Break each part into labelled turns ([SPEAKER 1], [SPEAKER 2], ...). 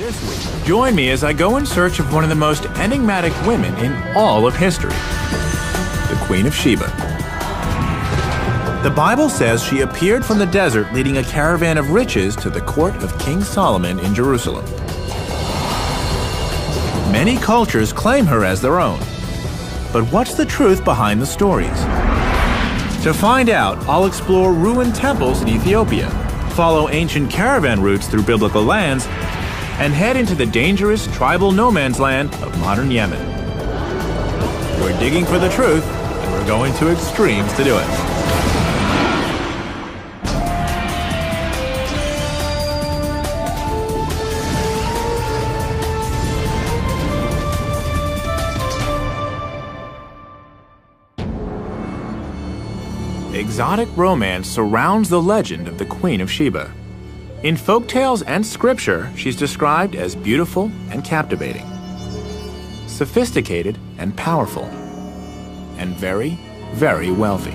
[SPEAKER 1] This week, join me as I go in search of one of the most enigmatic women in all of history, the Queen of Sheba. The Bible says she appeared from the desert leading a caravan of riches to the court of King Solomon in Jerusalem. Many cultures claim her as their own. But what's the truth behind the stories? To find out, I'll explore ruined temples in Ethiopia, follow ancient caravan routes through biblical lands, and head into the dangerous tribal no man's land of modern Yemen. We're digging for the truth, and we're going to extremes to do it. Exotic romance surrounds the legend of the Queen of Sheba. In folktales and scripture, she's described as beautiful and captivating, sophisticated and powerful, and very, very wealthy.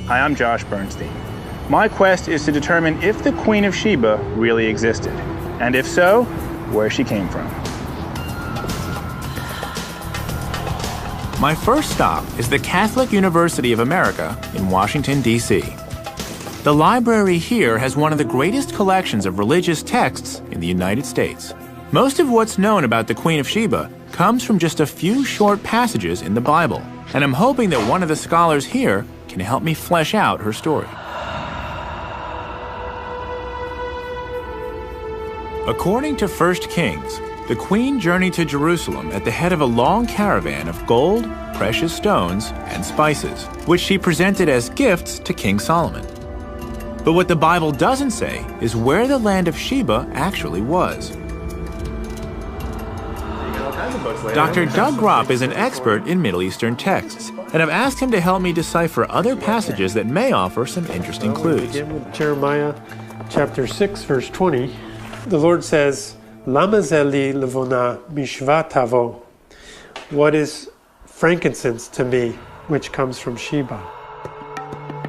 [SPEAKER 2] Hi, I'm Josh Bernstein. My quest is to determine if the Queen of Sheba really existed, and if so, where she came from.
[SPEAKER 1] My first stop is the Catholic University of America in Washington, D.C. The library here has one of the greatest collections of religious texts in the United States. Most of what's known about the Queen of Sheba comes from just a few short passages in the Bible, and I'm hoping that one of the scholars here can help me flesh out her story. According to 1 Kings, the queen journeyed to Jerusalem at the head of a long caravan of gold, precious stones, and spices, which she presented as gifts to King Solomon. But what the Bible doesn't say is where the land of Sheba actually was. Dr. Doug Gropp is an expert in Middle Eastern texts, and I've asked him to help me decipher other passages that may offer some interesting clues.
[SPEAKER 3] We begin with Jeremiah chapter 6, verse 20. The Lord says, Lama zeli levona mishva tavo. What is frankincense to me, which comes from Sheba?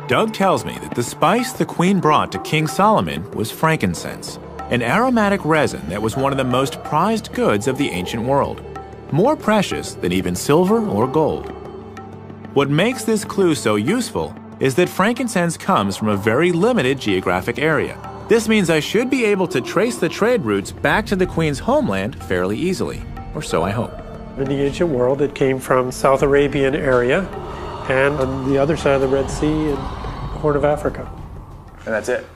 [SPEAKER 1] Doug tells me that the spice the queen brought to King Solomon was frankincense, an aromatic resin that was one of the most prized goods of the ancient world, more precious than even silver or gold. What makes this clue so useful is that frankincense comes from a very limited geographic area. This means I should be able to trace the trade routes back to the Queen's homeland fairly easily, or so I hope.
[SPEAKER 3] In the ancient world, it came from South Arabian area and on the other side of the Red Sea and Horn of Africa.
[SPEAKER 2] And that's it?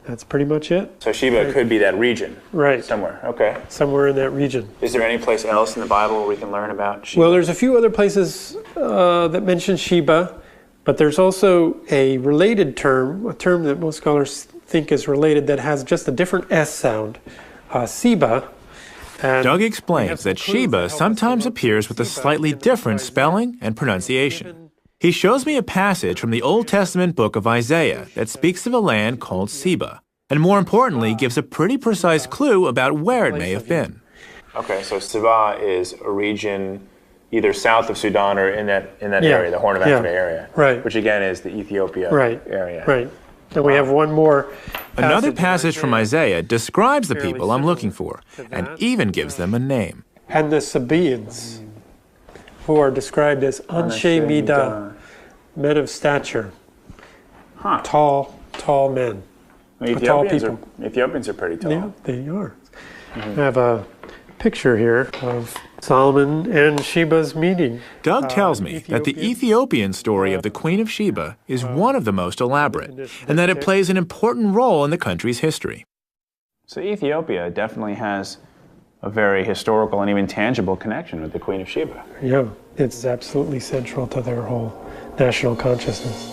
[SPEAKER 3] That's pretty much it.
[SPEAKER 2] So Sheba could be that region?
[SPEAKER 3] Right.
[SPEAKER 2] Somewhere, okay.
[SPEAKER 3] Somewhere in that region.
[SPEAKER 2] Is there any place else in the Bible where we can learn about Sheba?
[SPEAKER 3] Well, there's a few other places that mention Sheba, but there's also a related term, a term that most scholars think is related that has just a different S sound, Seba.
[SPEAKER 1] Doug explains that Sheba sometimes appears with a slightly different spelling and pronunciation. He shows me a passage from the Old Testament book of Isaiah that speaks of a land called Seba, and more importantly gives a pretty precise clue about where it may have been.
[SPEAKER 2] Okay, so Seba is a region either south of Sudan or in that area, the Horn of Africa area,
[SPEAKER 3] right.
[SPEAKER 2] Which again is the Ethiopia area.
[SPEAKER 3] Right. And we have one more
[SPEAKER 1] Another passage from Isaiah describes the people I'm looking for, and even gives them a name.
[SPEAKER 3] And the Sabaeans, who are described as Anshe Midah, men of stature, tall men, tall people.
[SPEAKER 2] Ethiopians are pretty tall.
[SPEAKER 3] Yeah, they are. I have a picture here of Solomon and Sheba's meeting.
[SPEAKER 1] Doug tells me that the Ethiopian story of the Queen of Sheba is one of the most elaborate, and that it plays an important role in the country's history.
[SPEAKER 2] So Ethiopia definitely has a very historical and even tangible connection with the Queen of Sheba.
[SPEAKER 3] Yeah, it's absolutely central to their whole national consciousness.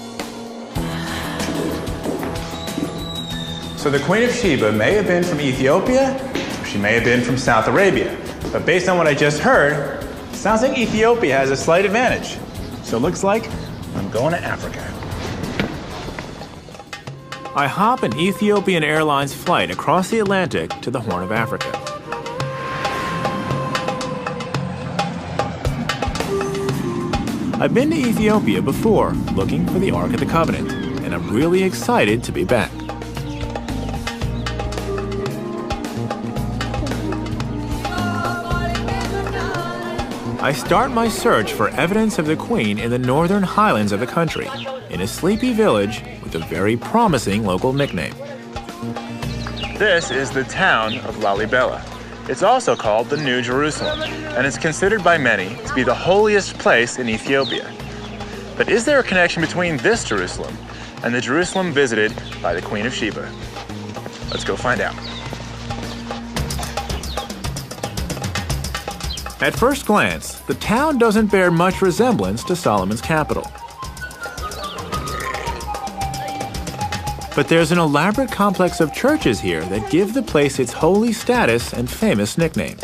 [SPEAKER 2] So the Queen of Sheba may have been from Ethiopia, or she may have been from South Arabia. But based on what I just heard, it sounds like Ethiopia has a slight advantage. So it looks like I'm going to Africa.
[SPEAKER 1] I hop an Ethiopian Airlines flight across the Atlantic to the Horn of Africa. I've been to Ethiopia before, looking for the Ark of the Covenant, and I'm really excited to be back. I start my search for evidence of the queen in the northern highlands of the country, in a sleepy village with a very promising local nickname.
[SPEAKER 2] This is the town of Lalibela. It's also called the New Jerusalem, and it's considered by many to be the holiest place in Ethiopia. But is there a connection between this Jerusalem and the Jerusalem visited by the Queen of Sheba? Let's go find out.
[SPEAKER 1] At first glance, the town doesn't bear much resemblance to Solomon's capital. But there's an elaborate complex of churches here that give the place its holy status and famous nickname.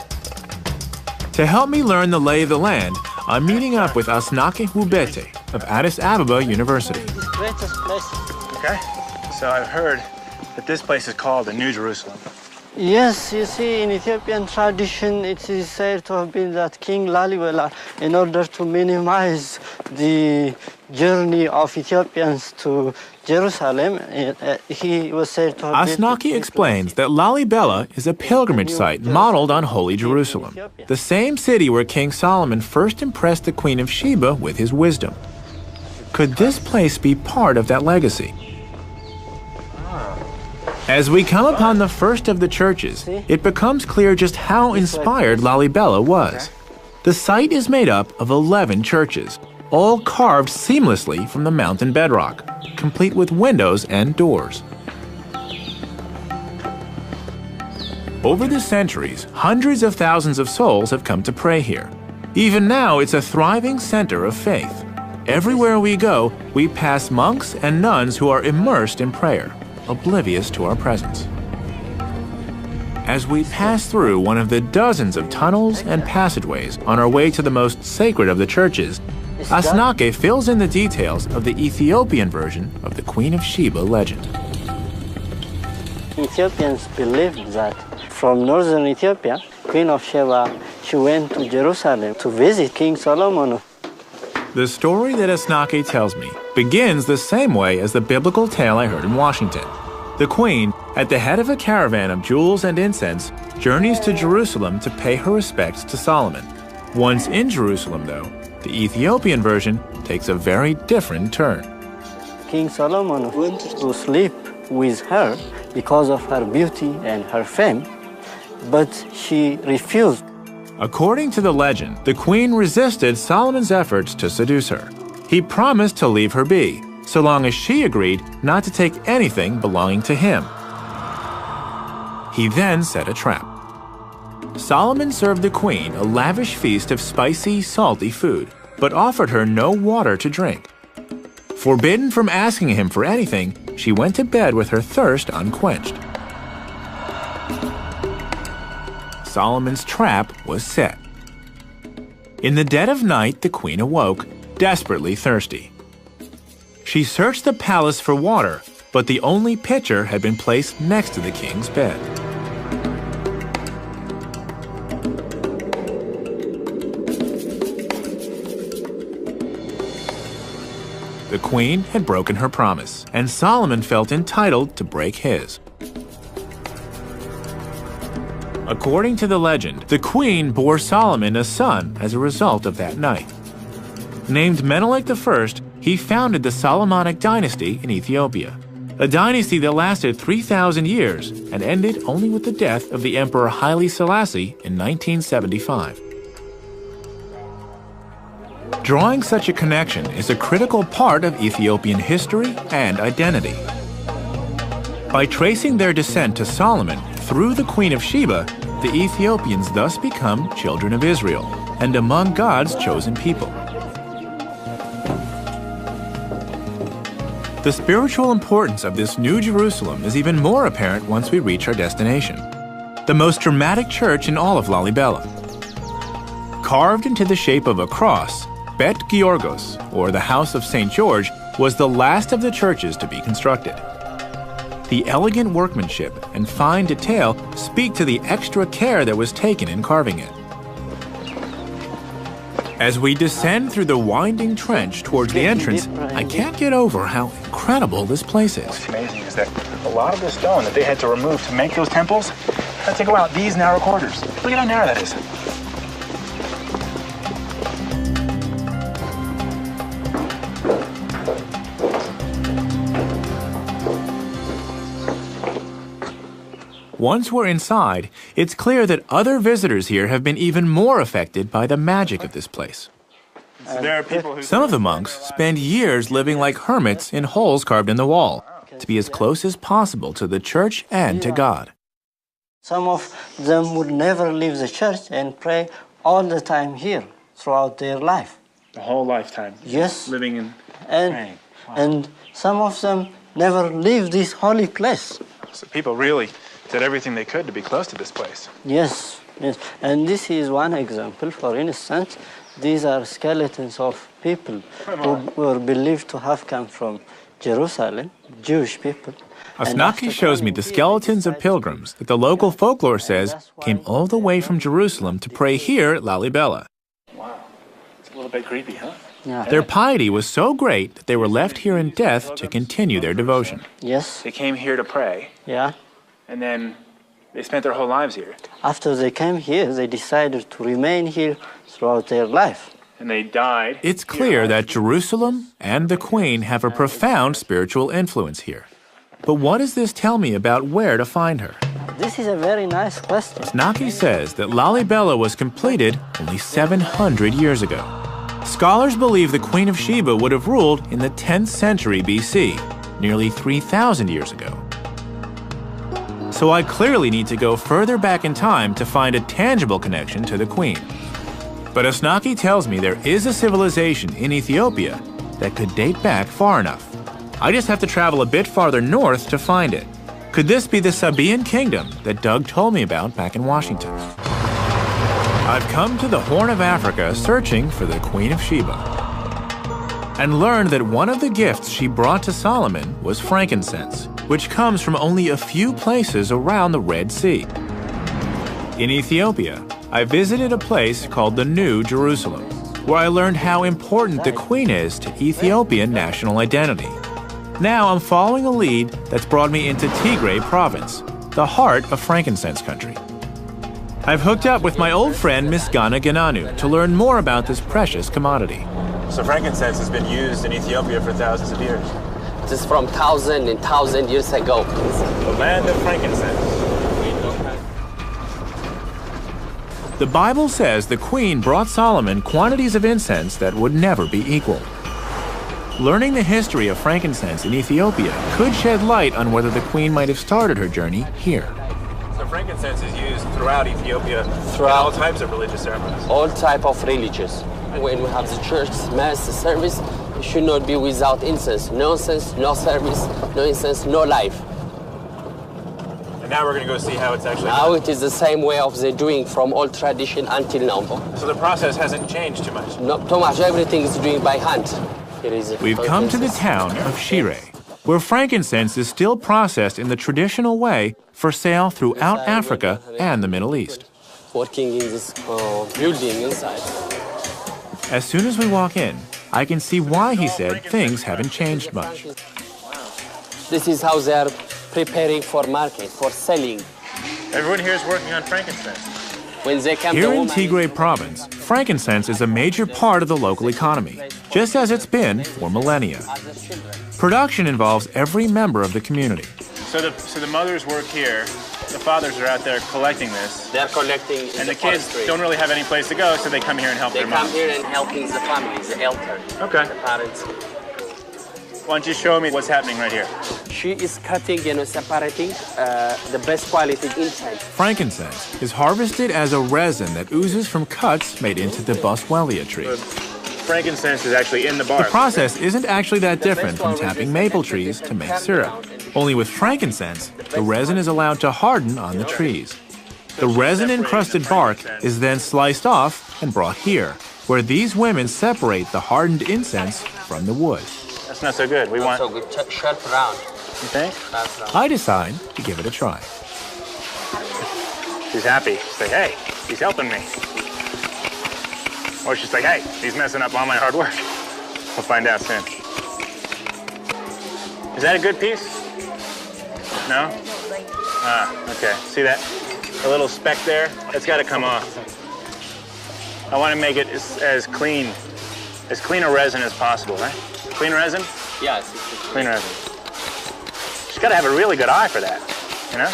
[SPEAKER 1] To help me learn the lay of the land, I'm meeting up with Asnake Hubete of Addis Ababa University.
[SPEAKER 2] Okay, so I've heard that this place is called the New Jerusalem.
[SPEAKER 4] Yes, you see, in Ethiopian tradition, it is said to have been that King Lalibela, in order to minimize the journey of Ethiopians to Jerusalem, he was said to have
[SPEAKER 1] Asnake explains that Lalibela is a pilgrimage site modeled on Holy Jerusalem, the same city where King Solomon first impressed the Queen of Sheba with his wisdom. Could this place be part of that legacy? As we come upon the first of the churches, it becomes clear just how inspired Lalibela was. The site is made up of 11 churches, all carved seamlessly from the mountain bedrock, complete with windows and doors. Over the centuries, hundreds of thousands of souls have come to pray here. Even now, it's a thriving center of faith. Everywhere we go, we pass monks and nuns who are immersed in prayer, oblivious to our presence. As we pass through one of the dozens of tunnels and passageways on our way to the most sacred of the churches, Asnake fills in the details of the Ethiopian version of the Queen of Sheba legend.
[SPEAKER 4] Ethiopians believe that from northern Ethiopia, Queen of Sheba, she went to Jerusalem to visit King Solomon.
[SPEAKER 1] The story that Asnake tells me begins the same way as the biblical tale I heard in Washington. The queen, at the head of a caravan of jewels and incense, journeys to Jerusalem to pay her respects to Solomon. Once in Jerusalem, though, the Ethiopian version takes a very different turn.
[SPEAKER 4] King Solomon wanted to sleep with her because of her beauty and her fame, but she refused.
[SPEAKER 1] According to the legend, the queen resisted Solomon's efforts to seduce her. He promised to leave her be, so long as she agreed not to take anything belonging to him. He then set a trap. Solomon served the queen a lavish feast of spicy, salty food, but offered her no water to drink. Forbidden from asking him for anything, she went to bed with her thirst unquenched. Solomon's trap was set. In the dead of night, the queen awoke, desperately thirsty. She searched the palace for water, but the only pitcher had been placed next to the king's bed. The queen had broken her promise, and Solomon felt entitled to break his. According to the legend, the queen bore Solomon a son as a result of that night. Named Menelik I, he founded the Solomonic dynasty in Ethiopia, a dynasty that lasted 3,000 years and ended only with the death of the Emperor Haile Selassie in 1975. Drawing such a connection is a critical part of Ethiopian history and identity. By tracing their descent to Solomon through the Queen of Sheba, the Ethiopians thus become children of Israel and among God's chosen people. The spiritual importance of this New Jerusalem is even more apparent once we reach our destination, the most dramatic church in all of Lalibela. Carved into the shape of a cross, Bet Georgos, or the House of St. George, was the last of the churches to be constructed. The elegant workmanship and fine detail speak to the extra care that was taken in carving it. As we descend through the winding trench towards the entrance, I can't get over how incredible this place is.
[SPEAKER 2] What's amazing is that a lot of the stone that they had to remove to make those temples had to go out these narrow corridors. Look at how narrow that is.
[SPEAKER 1] Once we're inside, it's clear that other visitors here have been even more affected by the magic of this place.
[SPEAKER 2] So there are people who...
[SPEAKER 1] Some of the monks spend years living like hermits in holes carved in the wall to be as close as possible to the church and to God.
[SPEAKER 4] Some of them would never leave the church and pray all the time here throughout their life.
[SPEAKER 2] The whole lifetime.
[SPEAKER 4] Yes.
[SPEAKER 2] Living in...
[SPEAKER 4] And, and some of them never leave this holy place.
[SPEAKER 2] So people really did everything they could to be close to this place.
[SPEAKER 4] Yes, yes. And this is one example. For instance, these are skeletons of people who were believed to have come from Jerusalem, Jewish people.
[SPEAKER 1] Asnaki shows me the skeletons of pilgrims that the local folklore says came all the way from Jerusalem to pray here at Lalibela.
[SPEAKER 2] Wow. It's a little bit creepy, huh?
[SPEAKER 4] Yeah.
[SPEAKER 1] Their piety was so great that they were left here in death to continue their devotion.
[SPEAKER 4] Yes.
[SPEAKER 2] They came here to pray,
[SPEAKER 4] Yeah.
[SPEAKER 2] and then they spent their whole lives here.
[SPEAKER 4] After they came here, they decided to remain here throughout their life.
[SPEAKER 2] And they died.
[SPEAKER 1] It's clear that Jerusalem and the Queen have a profound spiritual influence here. But what does this tell me about where to find her?
[SPEAKER 4] This is a very nice question.
[SPEAKER 1] Asnaki says that Lalibela was completed only 700 years ago. Scholars believe the Queen of Sheba would have ruled in the 10th century BC, nearly 3,000 years ago. So I clearly need to go further back in time to find a tangible connection to the Queen. But Asnaki tells me there is a civilization in Ethiopia that could date back far enough. I just have to travel a bit farther north to find it. Could this be the Sabaean kingdom that Doug told me about back in Washington? I've come to the Horn of Africa searching for the Queen of Sheba and learned that one of the gifts she brought to Solomon was frankincense, which comes from only a few places around the Red Sea. In Ethiopia, I visited a place called the New Jerusalem, where I learned how important the Queen is to Ethiopian national identity. Now I'm following a lead that's brought me into Tigray province, the heart of frankincense country. I've hooked up with my old friend Misgana Gananu to learn more about this precious commodity.
[SPEAKER 2] So frankincense has been used in Ethiopia for thousands of years.
[SPEAKER 5] This is from 1,000 years ago.
[SPEAKER 2] The land of frankincense.
[SPEAKER 1] The Bible says the Queen brought Solomon quantities of incense that would never be equaled. Learning the history of frankincense in Ethiopia could shed light on whether the Queen might have started her journey here.
[SPEAKER 2] So frankincense is used throughout Ethiopia
[SPEAKER 5] Throughout.
[SPEAKER 2] for all types of religious ceremonies.
[SPEAKER 5] All type of religious. When we have the church mass service, it should not be without incense. No incense, no service, no incense, no life.
[SPEAKER 2] And now we're going to go see how it's actually
[SPEAKER 5] Now
[SPEAKER 2] done.
[SPEAKER 5] it is the same way of the doing from old tradition until now.
[SPEAKER 2] So the process hasn't changed too much.
[SPEAKER 5] Not too much. Everything is doing by hand. Here is
[SPEAKER 1] We've come to the town of Shire, where frankincense is still processed in the traditional way for sale throughout Africa and the Middle East.
[SPEAKER 5] Working in this building inside.
[SPEAKER 1] As soon as we walk in, I can see why he said things haven't changed much.
[SPEAKER 5] This is how they are preparing for market, for selling.
[SPEAKER 2] Everyone here is working on frankincense.
[SPEAKER 5] When they come
[SPEAKER 1] Here
[SPEAKER 5] the
[SPEAKER 1] in
[SPEAKER 5] woman-
[SPEAKER 1] Tigray province, frankincense is a major part of the local economy, just as it's been for millennia. Production involves every member of the community.
[SPEAKER 2] So the mothers work here. The fathers are out there collecting this.
[SPEAKER 5] They're collecting in
[SPEAKER 2] And the kids
[SPEAKER 5] forestry.
[SPEAKER 2] don't really have any place to go, so they come here and help
[SPEAKER 5] They
[SPEAKER 2] their
[SPEAKER 5] come
[SPEAKER 2] moms.
[SPEAKER 5] here and helping the family, the elder,
[SPEAKER 2] Okay.
[SPEAKER 5] the parents.
[SPEAKER 2] Why don't you show me what's happening right here?
[SPEAKER 5] She is cutting, separating the best quality inside.
[SPEAKER 1] Frankincense is harvested as a resin that oozes from cuts made into the boswellia tree.
[SPEAKER 2] Frankincense is actually in the bark.
[SPEAKER 1] The process isn't actually that different from tapping maple trees to make syrup. Only with frankincense, the resin is allowed to harden on the trees. The resin-encrusted bark is then sliced off and brought here, where these women separate the hardened incense from the wood.
[SPEAKER 2] That's not so good. We want...
[SPEAKER 5] So good, sharp round.
[SPEAKER 2] You think?
[SPEAKER 1] I decide to give it a try.
[SPEAKER 2] She's happy. She's like, hey, he's helping me. Or she's like, hey, he's messing up all my hard work. We'll find out soon. Is that a good piece? No? Ah, okay. See that? A little speck there? It's got to come off. I want to make it as clean a resin as possible, right? Clean resin?
[SPEAKER 5] Yes.
[SPEAKER 2] Clean resin. She's got to have a really good eye for that, you know?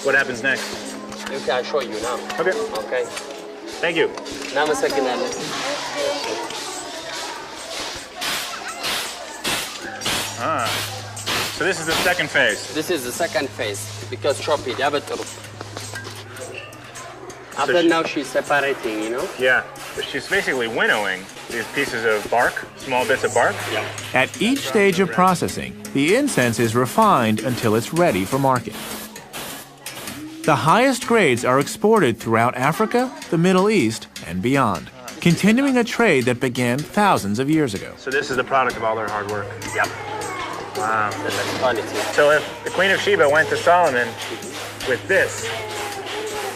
[SPEAKER 2] What happens next?
[SPEAKER 5] Okay, I'll show you now.
[SPEAKER 2] Okay.
[SPEAKER 5] Okay.
[SPEAKER 2] Thank you.
[SPEAKER 5] Namaste.
[SPEAKER 2] So this is the second phase.
[SPEAKER 5] This is the second phase because choppy, After now she's separating, you know?
[SPEAKER 2] Yeah. But she's basically winnowing these pieces of bark, small bits of bark.
[SPEAKER 5] Yeah.
[SPEAKER 1] At each stage of processing, the incense is refined until it's ready for market. The highest grades are exported throughout Africa, the Middle East, and beyond, continuing a trade that began thousands of years ago.
[SPEAKER 2] So this is the product of all their hard work.
[SPEAKER 5] Yep.
[SPEAKER 2] Wow.
[SPEAKER 5] The best quality.
[SPEAKER 2] So if the Queen of Sheba went to Solomon with this,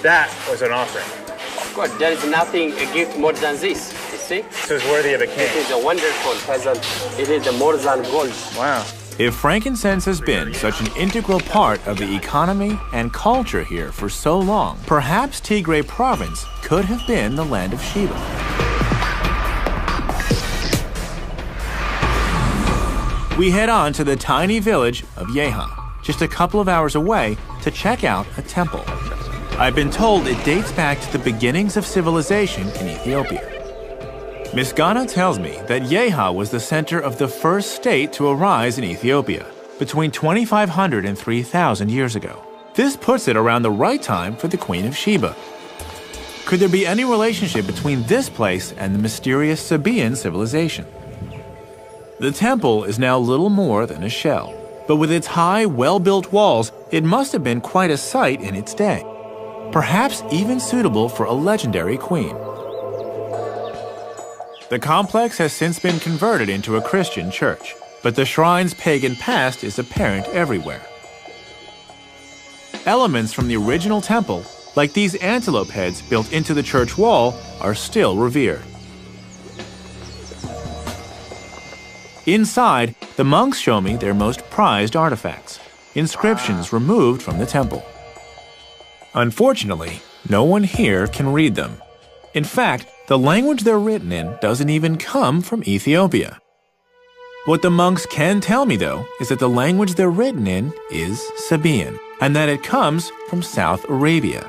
[SPEAKER 2] that was an offering.
[SPEAKER 5] Of course, there is nothing a gift more than this. You see?
[SPEAKER 2] This is worthy of a king.
[SPEAKER 5] It is a wonderful present. It is more than gold.
[SPEAKER 2] Wow.
[SPEAKER 1] If frankincense has been such an integral part of the economy and culture here for so long, perhaps Tigray province could have been the land of Sheba. We head on to the tiny village of Yeha, just a couple of hours away, to check out a temple. I've been told it dates back to the beginnings of civilization in Ethiopia. Miss Ghana tells me that Yeha was the center of the first state to arise in Ethiopia, between 2,500 and 3,000 years ago. This puts it around the right time for the Queen of Sheba. Could there be any relationship between this place and the mysterious Sabaean civilization? The temple is now little more than a shell, but with its high, well-built walls, it must have been quite a sight in its day, perhaps even suitable for a legendary queen. The complex has since been converted into a Christian church, but the shrine's pagan past is apparent everywhere. Elements from the original temple, like these antelope heads built into the church wall, are still revered. Inside, the monks show me their most prized artifacts, inscriptions removed from the temple. Unfortunately, no one here can read them. In fact, the language they're written in doesn't even come from Ethiopia. What the monks can tell me, though, is that the language they're written in is Sabaean, and that it comes from South Arabia.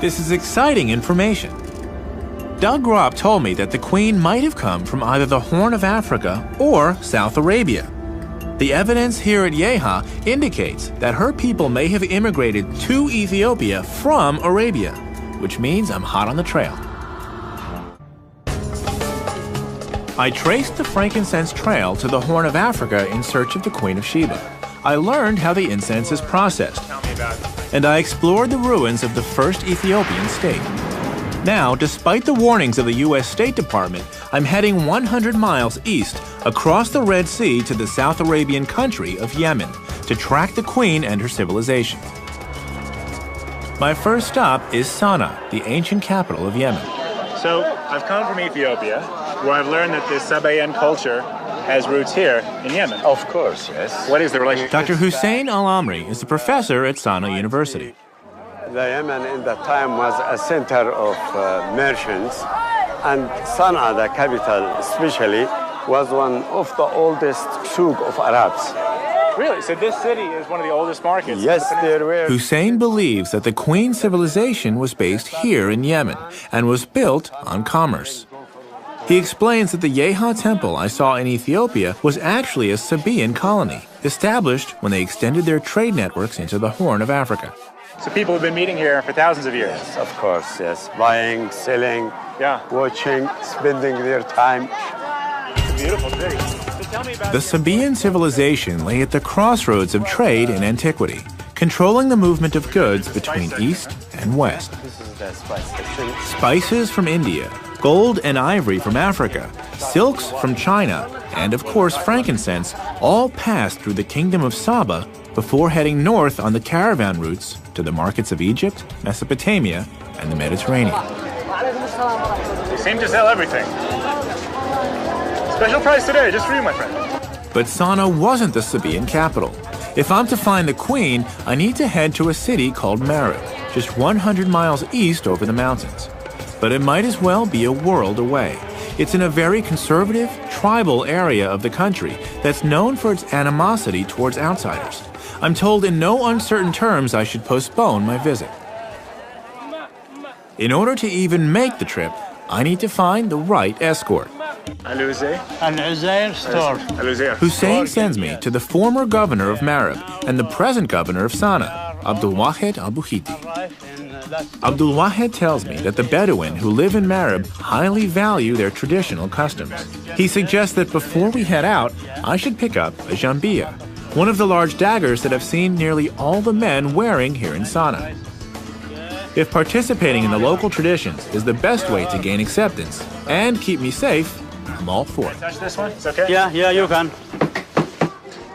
[SPEAKER 1] This is exciting information. Doug Gropp told me that the queen might have come from either the Horn of Africa or South Arabia. The evidence here at Yeha indicates that her people may have immigrated to Ethiopia from Arabia, which means I'm hot on the trail. I traced the frankincense trail to the Horn of Africa in search of the Queen of Sheba. I learned how the incense is processed, and I explored the ruins of the first Ethiopian state. Now, despite the warnings of the U.S. State Department, I'm heading 100 miles east across the Red Sea to the South Arabian country of Yemen to track the queen and her civilization. My first stop is Sana'a, the ancient capital of Yemen.
[SPEAKER 2] So I've come from Ethiopia, where I've learned that this Sabaean culture has roots here in Yemen.
[SPEAKER 6] Of course, yes.
[SPEAKER 2] What is the relationship?
[SPEAKER 1] Dr. Hussein Al-Amri is a professor at Sana'a University.
[SPEAKER 6] The Yemen in that time was a center of merchants, and Sana'a, the capital especially, was one of the oldest souk of Arabs.
[SPEAKER 2] Really? So this city is one of the oldest markets?
[SPEAKER 6] Yes, there were.
[SPEAKER 1] Hussein believes that the Queen civilization was based here in Yemen and was built on commerce. He explains that the Yeha temple I saw in Ethiopia was actually a Sabaean colony, established when they extended their trade networks into the Horn of Africa.
[SPEAKER 2] So people have been meeting here for thousands of years?
[SPEAKER 6] Yes, of course, yes. Buying, selling,
[SPEAKER 2] Yeah.
[SPEAKER 6] watching, spending their time.
[SPEAKER 2] It's a beautiful city. So tell me about
[SPEAKER 1] The Sabaean civilization lay at the crossroads of trade and antiquity, controlling the movement of goods between east and west.
[SPEAKER 6] This is the spice section.
[SPEAKER 1] Spices from India, gold and ivory from Africa, silks from China, and of course frankincense all passed through the kingdom of Saba before heading north on the caravan routes to the markets of Egypt, Mesopotamia, and the Mediterranean.
[SPEAKER 2] You seem to sell everything. Special price today, just for you, my friend.
[SPEAKER 1] But Sana'a wasn't the Sabaean capital. If I'm to find the queen, I need to head to a city called Marib, just 100 miles east over the mountains. But it might as well be a world away. It's in a very conservative, tribal area of the country that's known for its animosity towards outsiders. I'm told in no uncertain terms I should postpone my visit. In order to even make the trip, I need to find the right escort.
[SPEAKER 4] Al-Uzair store.
[SPEAKER 1] Hussein sends me to the former governor of Marib and the present governor of Sana'a, Abdul Wahed Abu Hiti. Abdul Wahed tells me that the Bedouin who live in Marib highly value their traditional customs. He suggests that before we head out, I should pick up a jambiya, one of the large daggers that I've seen nearly all the men wearing here in Sana'a. If participating in the local traditions is the best way to gain acceptance and keep me safe, I'm all for it.
[SPEAKER 2] Touch this one? It's okay?
[SPEAKER 4] Yeah, you can.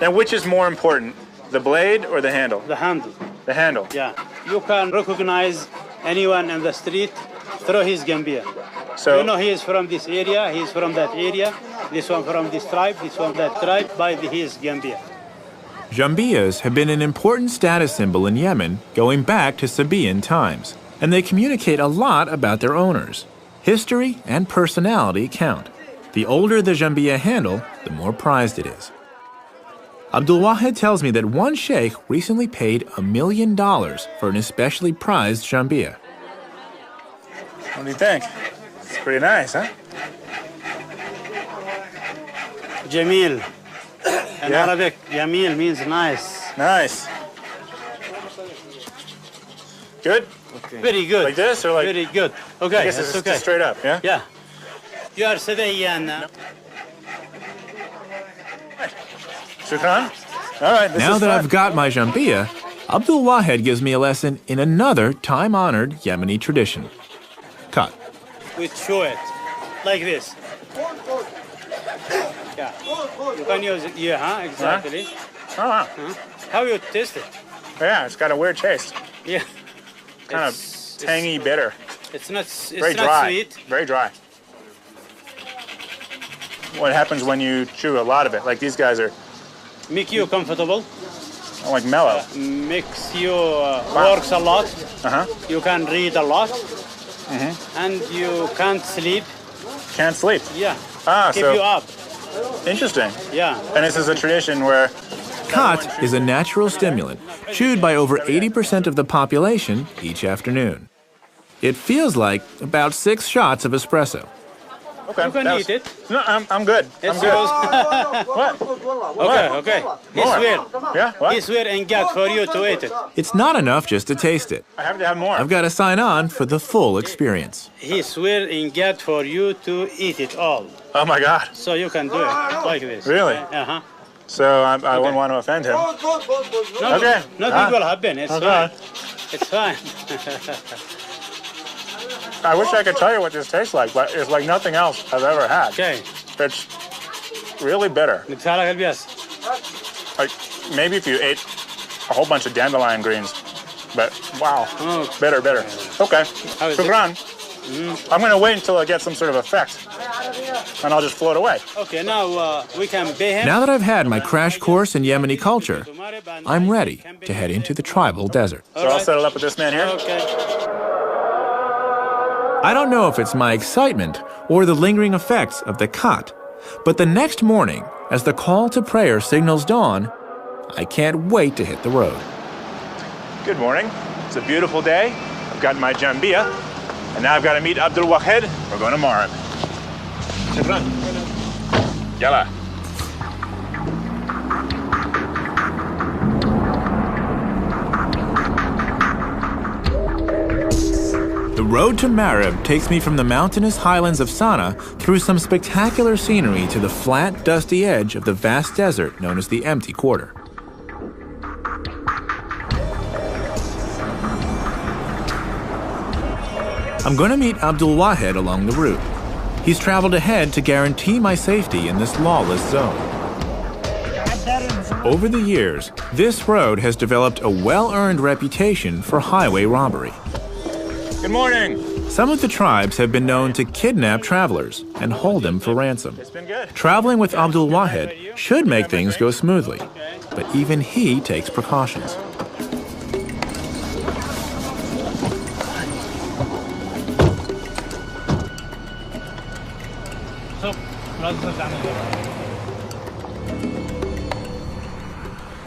[SPEAKER 2] Now, which is more important, the blade or the handle?
[SPEAKER 7] The handle.
[SPEAKER 2] The handle.
[SPEAKER 7] Yeah. You can recognize anyone in the street through his gambia.
[SPEAKER 2] So,
[SPEAKER 7] You know he is from this area, he is from that area, this one from this tribe, this one that tribe, by his gambia.
[SPEAKER 1] Jambiyas have been an important status symbol in Yemen going back to Sabaean times, and they communicate a lot about their owners. History and personality count. The older the jambiya handle, the more prized it is. Abdul Wahed tells me that one sheikh recently paid $1 million for an especially prized jambiya.
[SPEAKER 2] what do you think? It's pretty nice, huh?
[SPEAKER 7] Jamil. In
[SPEAKER 2] Yeah.
[SPEAKER 7] Arabic, Jamil means nice.
[SPEAKER 2] Nice. Good?
[SPEAKER 7] Very good.
[SPEAKER 2] Like this or like?
[SPEAKER 7] Very good.
[SPEAKER 2] I
[SPEAKER 7] Okay,
[SPEAKER 2] guess
[SPEAKER 7] that's
[SPEAKER 2] it's
[SPEAKER 7] okay.
[SPEAKER 2] just straight up, yeah?
[SPEAKER 7] Yeah. You are Sabaean.
[SPEAKER 2] Shukran? All right, this
[SPEAKER 1] Now
[SPEAKER 2] is
[SPEAKER 1] that
[SPEAKER 2] fun.
[SPEAKER 1] I've got my jambiya, Abdul Wahed gives me a lesson in another time-honored Yemeni tradition. Cut.
[SPEAKER 7] We chew it like this. Yeah. You can use it. Yeah, huh? Exactly.
[SPEAKER 2] Oh, wow.
[SPEAKER 7] How you taste it?
[SPEAKER 2] Yeah, it's got a weird taste.
[SPEAKER 7] Yeah.
[SPEAKER 2] Kind of tangy, bitter.
[SPEAKER 7] It's not.
[SPEAKER 2] Very
[SPEAKER 7] It's not
[SPEAKER 2] dry.
[SPEAKER 7] sweet.
[SPEAKER 2] Very dry. What happens when you chew a lot of it? Like these guys are
[SPEAKER 7] Make you comfortable.
[SPEAKER 2] like mellow.
[SPEAKER 7] Makes you works a lot.
[SPEAKER 2] Uh-huh.
[SPEAKER 7] You can read a lot. And you can't sleep.
[SPEAKER 2] Can't sleep.
[SPEAKER 7] Yeah.
[SPEAKER 2] Ah,
[SPEAKER 7] Keep
[SPEAKER 2] so
[SPEAKER 7] you up.
[SPEAKER 2] interesting.
[SPEAKER 7] Yeah.
[SPEAKER 2] And this is a tradition where
[SPEAKER 1] Khat is a natural stimulant, chewed by over 80% of the population each afternoon. It feels like about 6 shots of espresso.
[SPEAKER 2] okay,
[SPEAKER 7] You can
[SPEAKER 2] that
[SPEAKER 7] eat it.
[SPEAKER 2] No, I'm good. I'm
[SPEAKER 7] It's
[SPEAKER 2] good.
[SPEAKER 7] yours.
[SPEAKER 2] What?
[SPEAKER 7] Okay. He
[SPEAKER 2] More.
[SPEAKER 7] swear.
[SPEAKER 2] Yeah. What?
[SPEAKER 7] He swear and get for you to eat it.
[SPEAKER 1] It's not enough just to taste it.
[SPEAKER 2] I have to have more.
[SPEAKER 1] I've got to sign on for the full experience.
[SPEAKER 7] He swear and get for you to eat it all.
[SPEAKER 2] Oh my God.
[SPEAKER 7] So you can do it like this.
[SPEAKER 2] Really?
[SPEAKER 7] Uh-huh.
[SPEAKER 2] So I wouldn't want to offend him.
[SPEAKER 7] No,
[SPEAKER 2] Okay.
[SPEAKER 7] Nothing will happen. It's
[SPEAKER 2] Okay.
[SPEAKER 7] fine. It's fine.
[SPEAKER 2] I wish I could tell you what this tastes like, but it's like nothing else I've ever had.
[SPEAKER 7] Okay.
[SPEAKER 2] It's really bitter.
[SPEAKER 7] نبتعلق البياس.
[SPEAKER 2] Like maybe if you ate a whole bunch of dandelion greens, but wow,
[SPEAKER 7] Oh.
[SPEAKER 2] bitter. Okay,
[SPEAKER 7] How is it?
[SPEAKER 2] Shukran. I'm gonna wait until I get some sort of effect, and I'll just float away.
[SPEAKER 7] Okay, now we can pay him.
[SPEAKER 1] Now that I've had my crash course in Yemeni culture, I'm ready to head into the tribal desert.
[SPEAKER 2] So I'll settle up with this man here.
[SPEAKER 7] Okay.
[SPEAKER 1] I don't know if it's my excitement or the lingering effects of the Khat, but the next morning, as the call to prayer signals dawn, I can't wait to hit the road.
[SPEAKER 2] Good morning. It's a beautiful day. I've got my jambiya, and now I've got to meet Abdul Wahed. We're going to Marib. Shukran. Yalla.
[SPEAKER 1] The road to Marib takes me from the mountainous highlands of Sana'a through some spectacular scenery to the flat, dusty edge of the vast desert known as the Empty Quarter. I'm going to meet Abdul Wahed along the route. He's traveled ahead to guarantee my safety in this lawless zone. Over the years, this road has developed a well-earned reputation for highway robbery.
[SPEAKER 2] Good morning.
[SPEAKER 1] Some of the tribes have been known to kidnap travelers and hold them for ransom.
[SPEAKER 2] It's been good.
[SPEAKER 1] Traveling with Abdul Wahed should make things go smoothly, but even he takes precautions.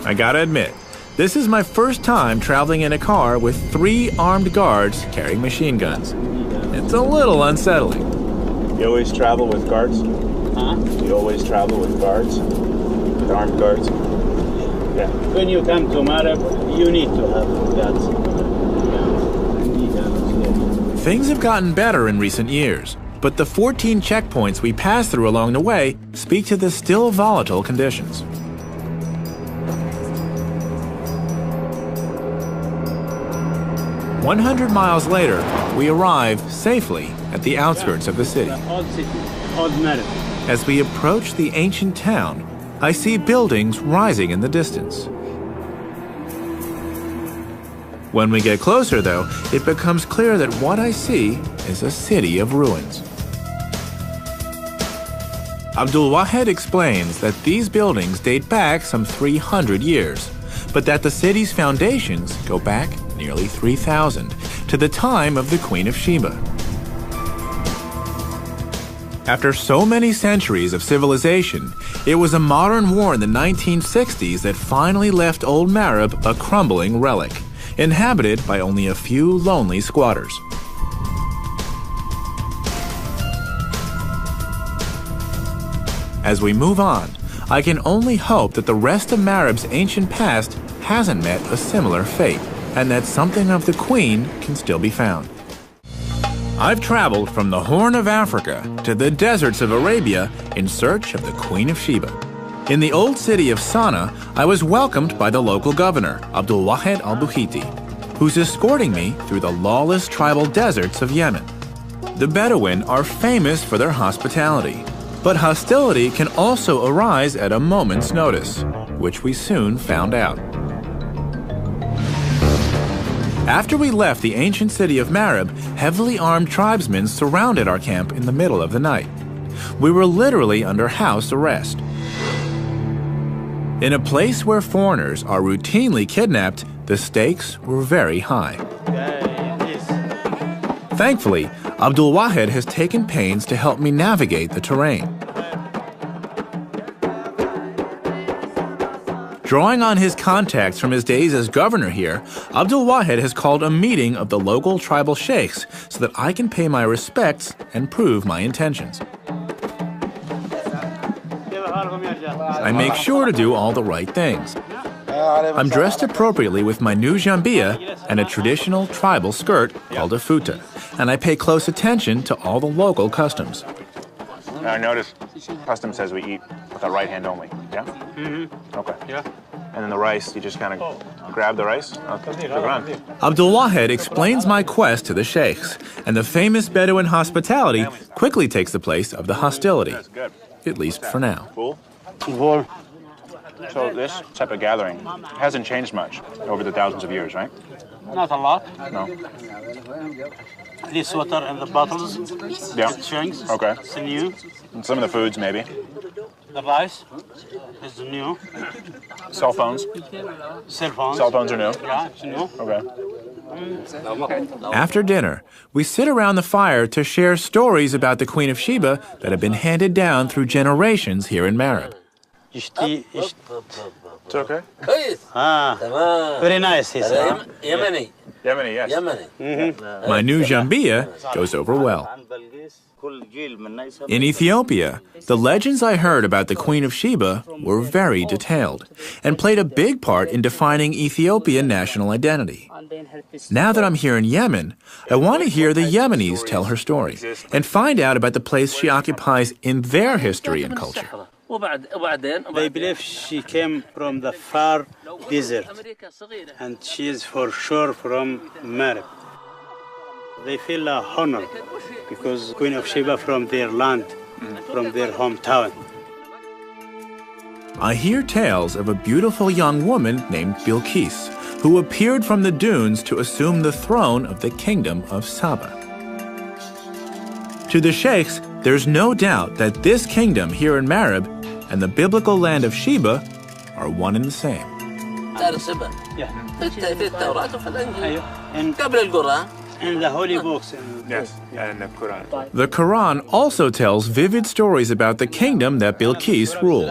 [SPEAKER 1] I gotta admit, this is my first time traveling in a car with 3 armed guards carrying machine guns. It's a little unsettling.
[SPEAKER 2] You always travel with guards?
[SPEAKER 7] Huh?
[SPEAKER 2] You always travel with guards? With armed guards?
[SPEAKER 7] Yeah. When you come to Marib, you need to have guards.
[SPEAKER 1] Things have gotten better in recent years, but the 14 checkpoints we passed through along the way speak to the still volatile conditions. "100 miles later, we arrive safely at the outskirts of the city.
[SPEAKER 7] Old city, old Marib.
[SPEAKER 1] As we approach the ancient town, I see buildings rising in the distance. When we get closer, though, it becomes clear that what I see is a city of ruins. Abdul Wahed explains that these buildings date back some 300 years, but that the city's foundations go back nearly 3,000 to the time of the Queen of Sheba. After so many centuries of civilization, it was a modern war in the 1960s that finally left old Marib a crumbling relic, inhabited by only a few lonely squatters. As we move on, I can only hope that the rest of Marib's ancient past hasn't met a similar fate, and that something of the Queen can still be found. I've traveled from the Horn of Africa to the deserts of Arabia in search of the Queen of Sheba. In the old city of Sana'a, I was welcomed by the local governor, Abdul Wahed al-Buhiti, who's escorting me through the lawless tribal deserts of Yemen. The Bedouin are famous for their hospitality, but hostility can also arise at a moment's notice, which we soon found out. After we left the ancient city of Marib, heavily armed tribesmen surrounded our camp in the middle of the night. We were literally under house arrest. In a place where foreigners are routinely kidnapped, the stakes were very high. Thankfully, Abdul Wahed has taken pains to help me navigate the terrain. Drawing on his contacts from his days as governor here, Abdul Wahed has called a meeting of the local tribal sheikhs so that I can pay my respects and prove my intentions. I make sure to do all the right things. I'm dressed appropriately with my new jambia and a traditional tribal skirt called a futa, and I pay close attention to all the local customs.
[SPEAKER 2] Now, notice custom says we eat with our right hand only, yeah? Mm-hmm. Okay. Yeah. And then the rice, you just kind of grab the rice? Okay.
[SPEAKER 1] Abdul Wahed explains my quest to the sheikhs, and the famous Bedouin hospitality quickly takes the place of the hostility, at least for now.
[SPEAKER 2] Cool. So this type of gathering hasn't changed much over the thousands of years, right?
[SPEAKER 7] Not a lot.
[SPEAKER 2] No.
[SPEAKER 7] This water in the bottles.
[SPEAKER 2] Yeah.
[SPEAKER 7] Chunks.
[SPEAKER 2] Okay.
[SPEAKER 7] It's new.
[SPEAKER 2] And some of the foods, maybe.
[SPEAKER 7] The rice is new.
[SPEAKER 2] Cell phones.
[SPEAKER 7] Cell phones.
[SPEAKER 2] Cell phones are new.
[SPEAKER 7] Yeah, it's new.
[SPEAKER 2] Okay.
[SPEAKER 1] After dinner, we sit around the fire to share stories about the Queen of Sheba that have been handed down through generations here in Marib.
[SPEAKER 2] It's okay.
[SPEAKER 7] Very nice, he said.
[SPEAKER 5] Yemeni.
[SPEAKER 2] Yemeni, yes.
[SPEAKER 5] Yemeni.
[SPEAKER 1] My new jambia goes over well. In Ethiopia, the legends I heard about the Queen of Sheba were very detailed and played a big part in defining Ethiopian national identity. Now that I'm here in Yemen, I want to hear the Yemenis tell her story and find out about the place she occupies in their history and culture.
[SPEAKER 7] They believe she came from the far desert, and she is for sure from Marib. They feel honored because Queen of Sheba from their land, from their hometown.
[SPEAKER 1] I hear tales of a beautiful young woman named Bilqis, who appeared from the dunes to assume the throne of the kingdom of Saba. To the sheikhs, there's no doubt that this kingdom here in Marib and the biblical land of Sheba are one and the same.
[SPEAKER 7] In the holy books.
[SPEAKER 2] Yes, and in the Quran.
[SPEAKER 1] The Quran also tells vivid stories about the kingdom that Bilqis ruled,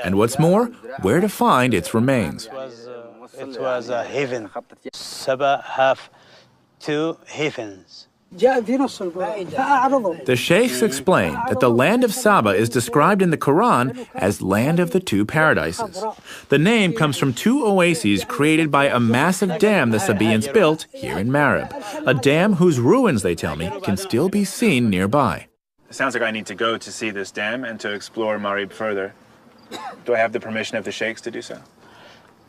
[SPEAKER 1] and what's more, where to find its remains.
[SPEAKER 7] It was a heaven. Sheba have 2 heavens.
[SPEAKER 1] The sheikhs explain that the land of Saba is described in the Quran as land of the 2 paradises. The name comes from 2 oases created by a massive dam the Sabaeans built here in Marib, a dam whose ruins, they tell me, can still be seen nearby.
[SPEAKER 2] It sounds like I need to go to see this dam and to explore Marib further. Do I have the permission of the sheikhs to do so?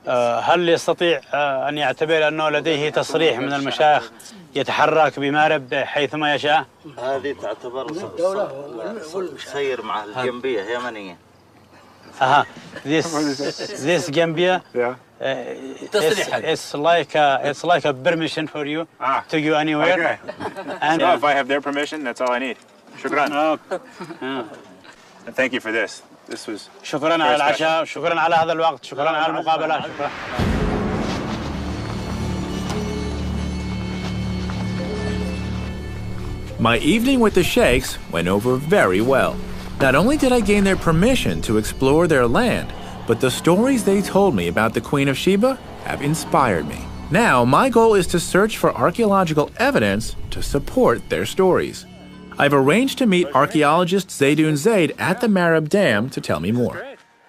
[SPEAKER 7] هل يستطيع أن يعتبر أنه لديه تصريح من المشايخ يتحرك بمارب حيثما يشاء؟
[SPEAKER 8] هذه تعتبر سير مع الجنبية يمنية.
[SPEAKER 7] This Gambia.
[SPEAKER 2] Yeah.
[SPEAKER 7] It's like a permission for you to go anywhere.
[SPEAKER 2] Okay.
[SPEAKER 7] And
[SPEAKER 2] so if I have their permission, that's all I need. Shukran. And thank you for this. This was
[SPEAKER 7] شكرا على العشاء، شكرا على هذا الوقت، شكرا على المقابلة، شكرا.
[SPEAKER 1] My evening with the sheikhs went over very well. Not only did I gain their permission to explore their land, but the stories they told me about the Queen of Sheba have inspired me. Now, my goal is to search for archaeological evidence to support their stories. I've arranged to meet archaeologist Zaydoun Zaid at the Marib Dam to tell me more.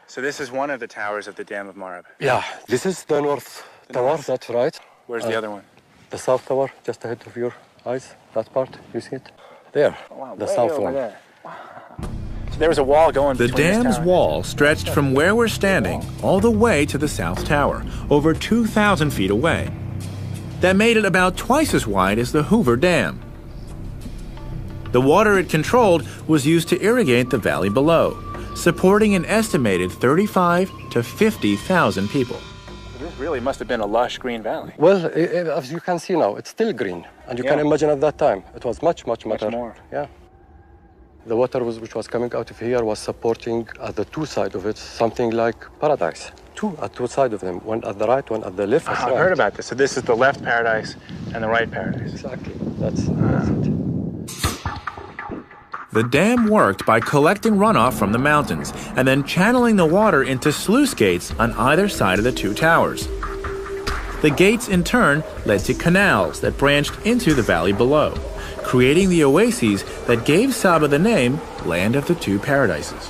[SPEAKER 2] So this is one of the towers of the Dam of Marib.
[SPEAKER 9] Yeah, this is the north tower, that's right.
[SPEAKER 2] Where's the other one?
[SPEAKER 9] The south tower, just ahead of your eyes, that part, you see it? There, the south one.
[SPEAKER 2] There. Wow. So there was a wall going
[SPEAKER 1] The
[SPEAKER 2] between this
[SPEAKER 1] dam's
[SPEAKER 2] tower.
[SPEAKER 1] wall stretched from where we're standing all the way to the south tower, over 2,000 feet away. That made it about twice as wide as the Hoover Dam. The water it controlled was used to irrigate the valley below, supporting an estimated 35 to 50,000 people.
[SPEAKER 2] This really must have been a lush green valley.
[SPEAKER 9] Well, as you can see now, it's still green. And you can imagine at that time, it was much more. Yeah. The water which was coming out of here was supporting at the 2 sides of it something like paradise. 2 at 2 sides of them, one at the right, one at the left.
[SPEAKER 2] I've heard about this. So this is the left paradise and the right paradise.
[SPEAKER 9] Exactly. That's it.
[SPEAKER 1] The dam worked by collecting runoff from the mountains and then channeling the water into sluice gates on either side of the 2 towers. The gates, in turn, led to canals that branched into the valley below, creating the oases that gave Saba the name Land of the 2 Paradises.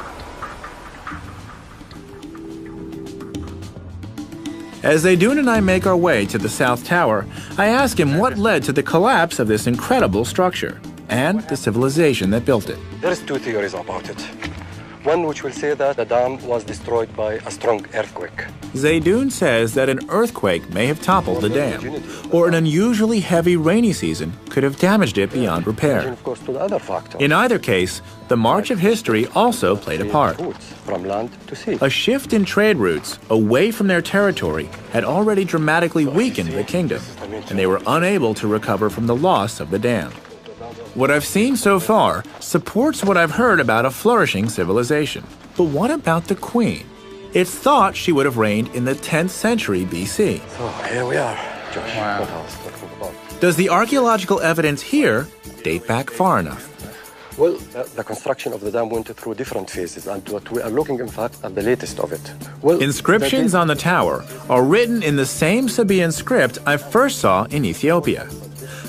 [SPEAKER 1] As Zaydoun and I make our way to the South Tower, I ask him what led to the collapse of this incredible structure and the civilization that built it.
[SPEAKER 9] There's 2 theories about it. One which will say that the dam was destroyed by a strong earthquake.
[SPEAKER 1] Zaydoun says that an earthquake may have toppled the dam, or an unusually heavy rainy season could have damaged it beyond repair.
[SPEAKER 9] Of course, to the other factor.
[SPEAKER 1] In either case, the march of history also played a part.
[SPEAKER 9] From land to sea.
[SPEAKER 1] A shift in trade routes away from their territory had already dramatically weakened the kingdom, and they were unable to recover from the loss of the dam. What I've seen so far supports what I've heard about a flourishing civilization. But what about the queen? It's thought she would have reigned in the 10th century BC.
[SPEAKER 9] So here we are, Josh. Wow. What I was talking about.
[SPEAKER 1] Does the archaeological evidence here date back far enough?
[SPEAKER 9] Well, the construction of the dam went through different phases, and what we are looking, in fact, at the latest of it. Well,
[SPEAKER 1] inscriptions on the tower are written in the same Sabaean script I first saw in Ethiopia.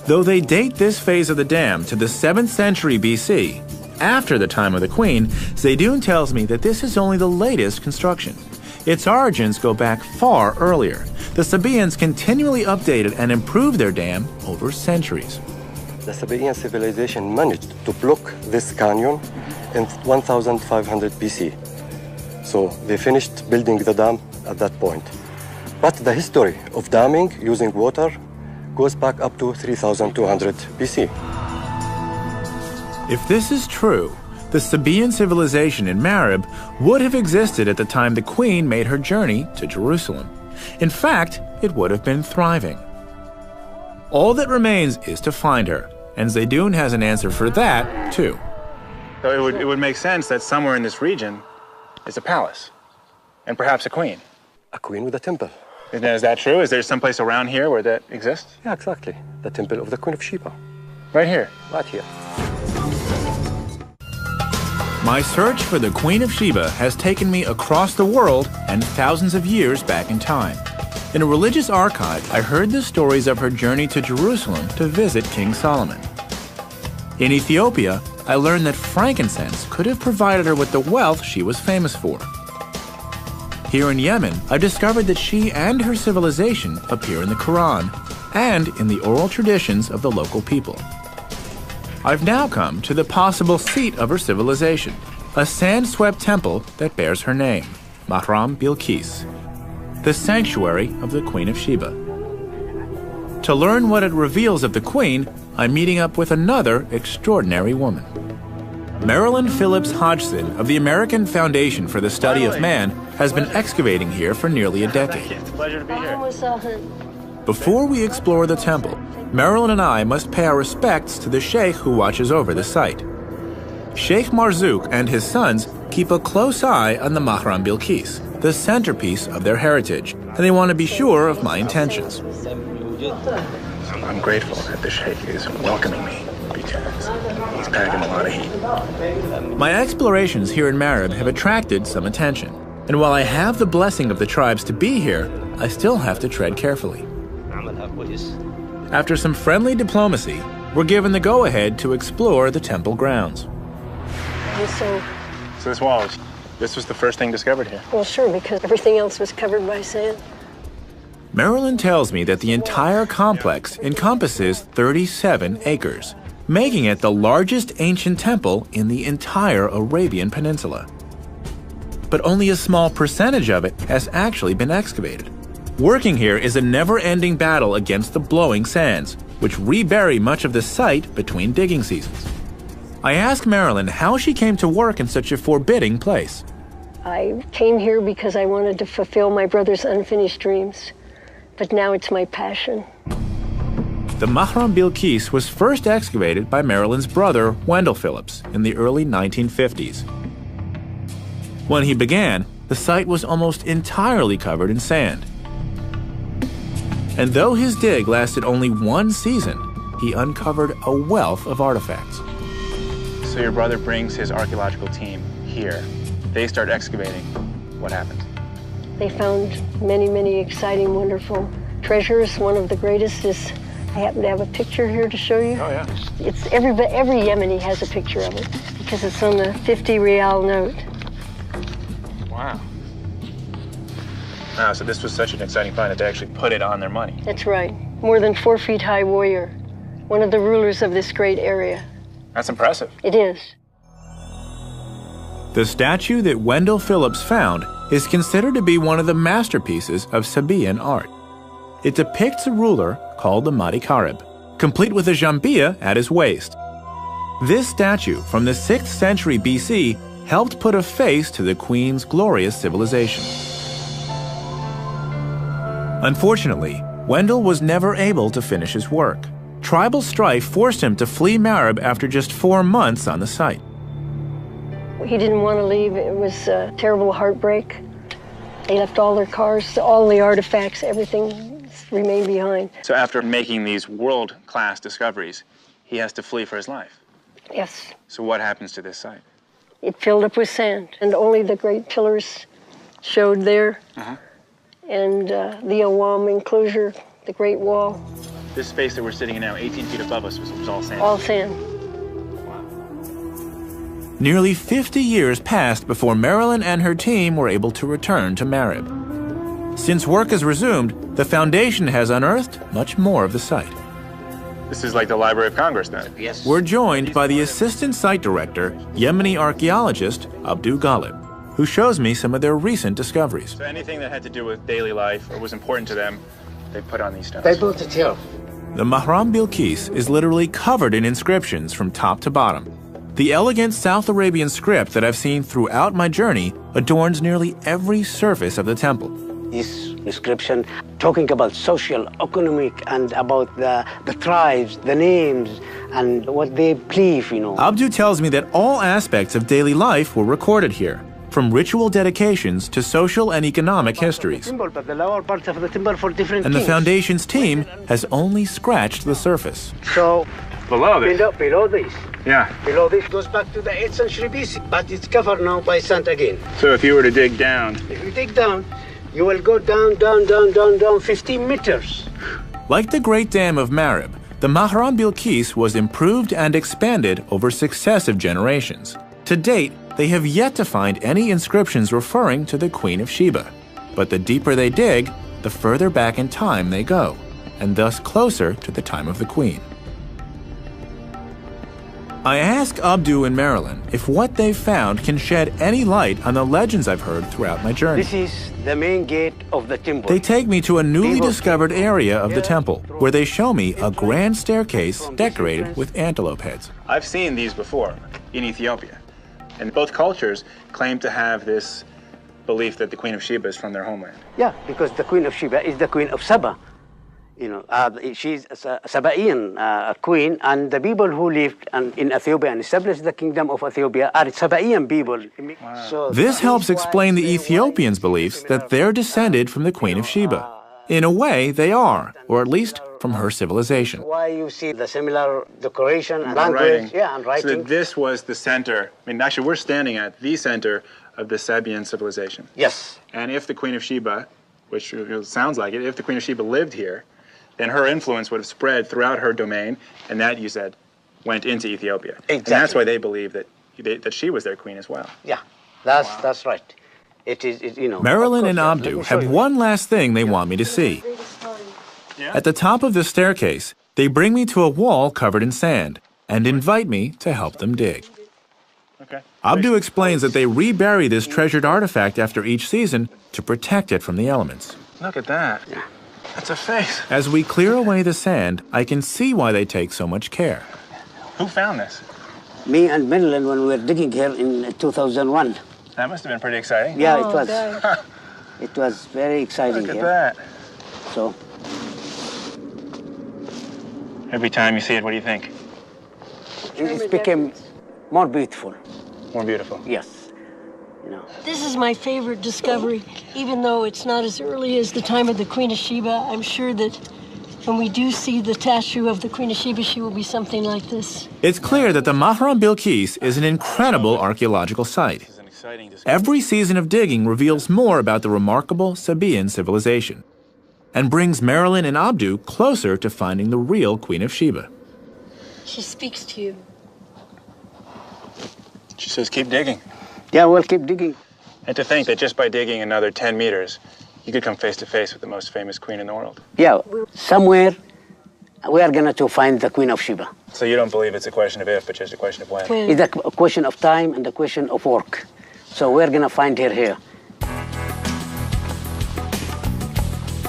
[SPEAKER 1] Though they date this phase of the dam to the 7th century BC, after the time of the queen, Zaydoun tells me that this is only the latest construction. Its origins go back far earlier. The Sabaeans continually updated and improved their dam over centuries.
[SPEAKER 9] The Sabaean civilization managed to block this canyon in 1500 BC. So they finished building the dam at that point. But the history of damming using water goes back up to 3200 BC.
[SPEAKER 1] If this is true, the Sabaean civilization in Marib would have existed at the time the queen made her journey to Jerusalem. In fact, it would have been thriving. All that remains is to find her, and Zaydoun has an answer for that, too.
[SPEAKER 2] So it would make sense that somewhere in this region is a palace, and perhaps a queen.
[SPEAKER 9] A queen with a temple.
[SPEAKER 2] Is that true? Is there someplace around here where that exists?
[SPEAKER 9] Yeah, exactly. The temple of the Queen of Sheba.
[SPEAKER 2] Right here?
[SPEAKER 9] Right here.
[SPEAKER 1] My search for the Queen of Sheba has taken me across the world and thousands of years back in time. In a religious archive, I heard the stories of her journey to Jerusalem to visit King Solomon. In Ethiopia, I learned that frankincense could have provided her with the wealth she was famous for. Here in Yemen, I've discovered that she and her civilization appear in the Quran and in the oral traditions of the local people. I've now come to the possible seat of her civilization, a sand-swept temple that bears her name, Mahram Bilqis, the sanctuary of the Queen of Sheba. To learn what it reveals of the Queen, I'm meeting up with another extraordinary woman. Marilyn Phillips Hodgson of the American Foundation for the Study of Man has been excavating here for nearly a decade.
[SPEAKER 2] It's a pleasure to be here.
[SPEAKER 1] Before we explore the temple, Marilyn and I must pay our respects to the sheikh who watches over the site. Sheikh Marzouk and his sons keep a close eye on the Mahram Bilqis, the centerpiece of their heritage, and they want to be sure of my intentions.
[SPEAKER 2] I'm grateful that the sheikh is welcoming me because he's packing a lot of heat.
[SPEAKER 1] My explorations here in Marib have attracted some attention, and while I have the blessing of the tribes to be here, I still have to tread carefully. After some friendly diplomacy, we're given the go-ahead to explore the temple grounds.
[SPEAKER 10] So
[SPEAKER 2] this wall, this was the first thing discovered here?
[SPEAKER 10] Well, sure, because everything else was covered by sand.
[SPEAKER 1] Marilyn tells me that the entire complex encompasses 37 acres, making it the largest ancient temple in the entire Arabian Peninsula. But only a small percentage of it has actually been excavated. Working here is a never-ending battle against the blowing sands, which rebury much of the site between digging seasons. I ask Marilyn how she came to work in such a forbidding place.
[SPEAKER 10] I came here because I wanted to fulfill my brother's unfinished dreams, but now it's my passion.
[SPEAKER 1] The Mahram Bilqis was first excavated by Marilyn's brother, Wendell Phillips, in the early 1950s. When he began, the site was almost entirely covered in sand. And though his dig lasted only one season, he uncovered a wealth of artifacts.
[SPEAKER 2] So your brother brings his archaeological team here. They start excavating. What happened?
[SPEAKER 10] They found many, many exciting, wonderful treasures. One of the greatest is, I happen to have a picture here to show you.
[SPEAKER 2] Oh, yeah.
[SPEAKER 10] It's every Yemeni has a picture of it because it's on the 50 rial note.
[SPEAKER 2] Wow. Wow, so this was such an exciting find that they actually put it on their money.
[SPEAKER 10] That's right. More than 4 feet high warrior. One of the rulers of this great area.
[SPEAKER 2] That's impressive.
[SPEAKER 10] It is.
[SPEAKER 1] The statue that Wendell Phillips found is considered to be one of the masterpieces of Sabaean art. It depicts a ruler called the Mahdi Karib, complete with a jambia at his waist. This statue from the 6th century BC helped put a face to the Queen's glorious civilization. Unfortunately, Wendell was never able to finish his work. Tribal strife forced him to flee Marib after just 4 months on the site.
[SPEAKER 10] He didn't want to leave. It was a terrible heartbreak. They left all their cars, all the artifacts, everything remained behind.
[SPEAKER 2] So after making these world-class discoveries, he has to flee for his life?
[SPEAKER 10] Yes.
[SPEAKER 2] So what happens to this site?
[SPEAKER 10] It filled up with sand, and only the great pillars showed there. And the Awam enclosure, the Great Wall.
[SPEAKER 2] This space that we're sitting in now, 18 feet above us, was all sand?
[SPEAKER 10] All sand.
[SPEAKER 2] Wow.
[SPEAKER 1] Nearly 50 years passed before Marilyn and her team were able to return to Marib. Since work has resumed, the Foundation has unearthed much more of the site.
[SPEAKER 2] This is like the Library of Congress, then?
[SPEAKER 5] Yes.
[SPEAKER 1] We're joined by the Assistant Site Director, Yemeni archaeologist Abdul Ghalib, who shows me some of their recent discoveries.
[SPEAKER 2] So anything that had to do with daily life or was important to them, they put on these stones.
[SPEAKER 11] They built it here.
[SPEAKER 1] The Mahram Bilqis is literally covered in inscriptions from top to bottom. The elegant South Arabian script that I've seen throughout my journey adorns nearly every surface of the temple.
[SPEAKER 11] This inscription talking about social, economic, and about the tribes, the names, and what they believe,
[SPEAKER 1] Abdu tells me that all aspects of daily life were recorded here. from ritual dedications to social and economic histories.
[SPEAKER 11] But the lower parts of the temple for different
[SPEAKER 1] And the
[SPEAKER 11] kings.
[SPEAKER 1] Foundation's team has only scratched the surface.
[SPEAKER 11] So
[SPEAKER 2] Below this.
[SPEAKER 11] below this.
[SPEAKER 2] Yeah.
[SPEAKER 11] Below this goes back to the 8th century BC, but it's covered now by sand again.
[SPEAKER 2] So if you were to dig down.
[SPEAKER 11] If you dig down, you will go down 15 meters.
[SPEAKER 1] Like the Great Dam of Marib, the Mahram Bilqis was improved and expanded over successive generations. To date, they have yet to find any inscriptions referring to the Queen of Sheba. But the deeper they dig, the further back in time they go, and thus closer to the time of the Queen. I ask Abdu and Marilyn if what they've found can shed any light on the legends I've heard throughout my journey.
[SPEAKER 11] This is the main gate of the temple.
[SPEAKER 1] They take me to a newly discovered area of the temple, where they show me a grand staircase decorated with antelope heads.
[SPEAKER 2] I've seen these before in Ethiopia. And both cultures claim to have this belief that the Queen of Sheba is from their homeland.
[SPEAKER 11] Yeah, because the Queen of Sheba is the Queen of Saba. You know, she's a Sabaean queen, and the people who lived in Ethiopia and established the kingdom of Ethiopia are Sabaean people. Wow. So
[SPEAKER 1] this helps explain the Ethiopians' beliefs that they're descended from the Queen of Sheba. In a way, they are, or at least from her civilization.
[SPEAKER 11] Why you see the similar decoration and language,
[SPEAKER 2] writing.
[SPEAKER 11] Yeah, and writing.
[SPEAKER 2] So that this was the center. I mean, actually, we're standing at the center of the Sabaean civilization.
[SPEAKER 11] Yes.
[SPEAKER 2] And if the Queen of Sheba, which sounds like it, if the Queen of Sheba lived here, then her influence would have spread throughout her domain, and that, you said, went into Ethiopia.
[SPEAKER 11] Exactly.
[SPEAKER 2] And that's why they believe that she was their queen as well.
[SPEAKER 11] Yeah, that's right. It is, you know.
[SPEAKER 1] Marilyn and Abdu have one last thing they want me to see. At the top of the staircase, they bring me to a wall covered in sand and invite me to help them dig.
[SPEAKER 2] Okay.
[SPEAKER 1] Abdu explains that they rebury this treasured artifact after each season to protect it from the elements.
[SPEAKER 2] Look at that.
[SPEAKER 11] Yeah.
[SPEAKER 2] That's a face.
[SPEAKER 1] As we clear away the sand, I can see why they take so much care.
[SPEAKER 2] Who found this?
[SPEAKER 11] Me and Marilyn when we were digging here in 2001.
[SPEAKER 2] That must have been pretty exciting.
[SPEAKER 11] Yeah, it was. It was very exciting.
[SPEAKER 2] Look at that.
[SPEAKER 11] So.
[SPEAKER 2] Every time you see it, what do you think?
[SPEAKER 11] It became more beautiful.
[SPEAKER 2] More beautiful.
[SPEAKER 11] Yes. You know.
[SPEAKER 10] This is my favorite discovery. Even though it's not as early as the time of the Queen of Sheba, I'm sure that when we do see the statue of the Queen of Sheba, she will be something like this.
[SPEAKER 1] It's clear that the Mahram Bilqis is an incredible archaeological site. Every season of digging reveals more about the remarkable Sabaean civilization and brings Marilyn and Abdu closer to finding the real Queen of Sheba.
[SPEAKER 10] She speaks to you.
[SPEAKER 2] She says, keep digging.
[SPEAKER 11] Yeah, we'll keep digging.
[SPEAKER 2] And to think that just by digging another 10 meters, you could come face to face with the most famous queen in the world.
[SPEAKER 11] Yeah, somewhere we are going to find the Queen of Sheba.
[SPEAKER 2] So you don't believe it's a question of if, but just a question of when?
[SPEAKER 11] It's a question of time and a question of work. So we're going to find her here.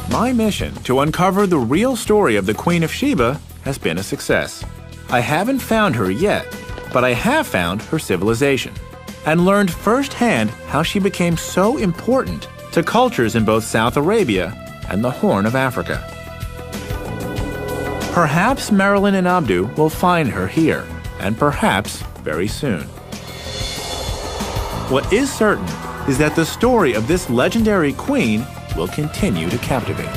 [SPEAKER 1] My mission to uncover the real story of the Queen of Sheba has been a success. I haven't found her yet, but I have found her civilization and learned firsthand how she became so important to cultures in both South Arabia and the Horn of Africa. Perhaps Marilyn and Abdu will find her here, and perhaps very soon. What is certain is that the story of this legendary queen will continue to captivate.